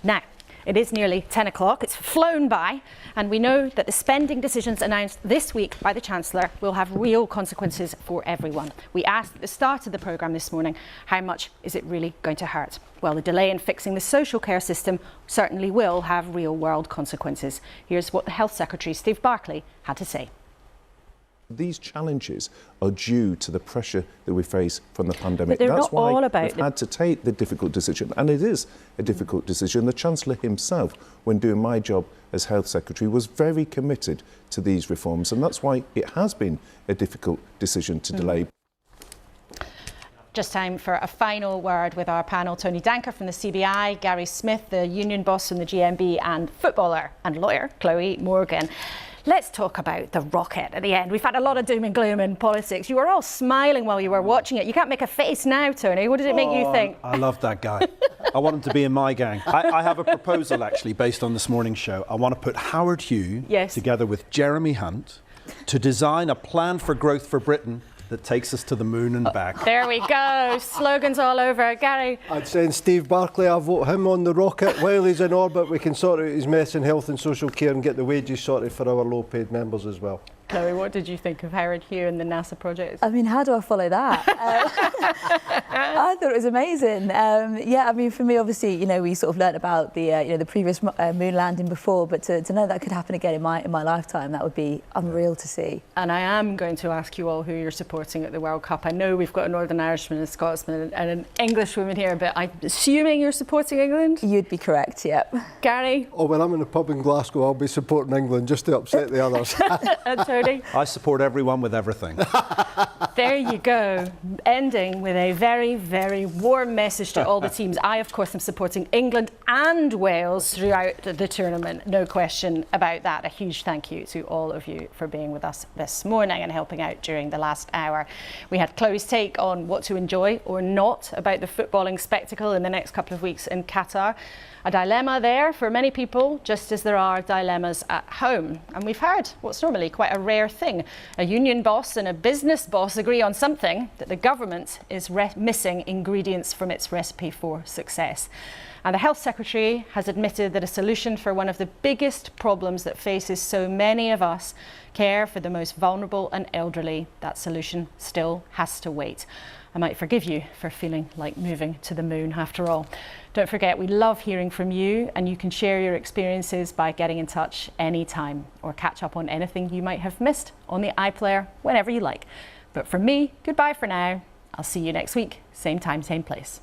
Now, it is nearly 10 o'clock, it's flown by, and we know that the spending decisions announced this week by the Chancellor will have real consequences for everyone. We asked at the start of the programme this morning, how much is it really going to hurt? Well, the delay in fixing the social care system certainly will have real-world consequences. Here's what the Health Secretary, Steve Barclay, had to say. These challenges are due to the pressure that we face from the pandemic. But they're That's not why all about we've had to take the difficult decision, and it is a difficult decision. The Chancellor himself, when doing my job as Health Secretary, was very committed to these reforms, and that's why it has been a difficult decision to delay. Just time for a final word with our panel. Tony Danker from the CBI, Gary Smith, the union boss from the GMB, and footballer and lawyer Chloe Morgan. Let's talk about the rocket at the end. We've had a lot of doom and gloom in politics. You were all smiling while you were watching it. You can't make a face now, Tony. What did it make you think? I love that guy. I want him to be in my gang. I have a proposal, actually, based on this morning's show. I want to put Howard Hugh together with Jeremy Hunt to design a plan for growth for Britain that takes us to the moon and back. There we go. Slogans all over. Gary? I'd send Steve Barclay. I'll vote him on the rocket. While he's in orbit, we can sort out his mess in health and social care and get the wages sorted for our low-paid members as well. Chloe, what did you think of Howard Hugh and the NASA project? I mean, how do I follow that? I thought it was amazing. Yeah, I mean, for me, obviously, you know, we sort of learnt about the, you know, the previous moon landing before, but to know that could happen again in my lifetime, that would be unreal to see. And I am going to ask you all who you're supporting at the World Cup. I know we've got a Northern Irishman, a Scotsman, and an Englishwoman here, but I'm assuming you're supporting England? You'd be correct, yep. Gary? Oh, when I'm in a pub in Glasgow, I'll be supporting England just to upset the others. And Tony? I support everyone with everything. There you go. Ending with a very, very warm message to all the teams. I, of course, am supporting England and Wales throughout the tournament. No question about that. A huge thank you to all of you for being with us this morning and helping out during the last hour. We had Chloe's take on what to enjoy or not about the footballing spectacle in the next couple of weeks in Qatar. A dilemma there for many people, just as there are dilemmas at home. And we've heard what's normally quite a rare thing. A union boss and a business boss agree on something, that the government is missing ingredients from its recipe for success. And the Health Secretary has admitted that a solution for one of the biggest problems that faces so many of us, care for the most vulnerable and elderly, that solution still has to wait. I might forgive you for feeling like moving to the moon after all. Don't forget, we love hearing from you, and you can share your experiences by getting in touch anytime or catch up on anything you might have missed on the iPlayer whenever you like. But from me, goodbye for now. I'll see you next week, same time, same place.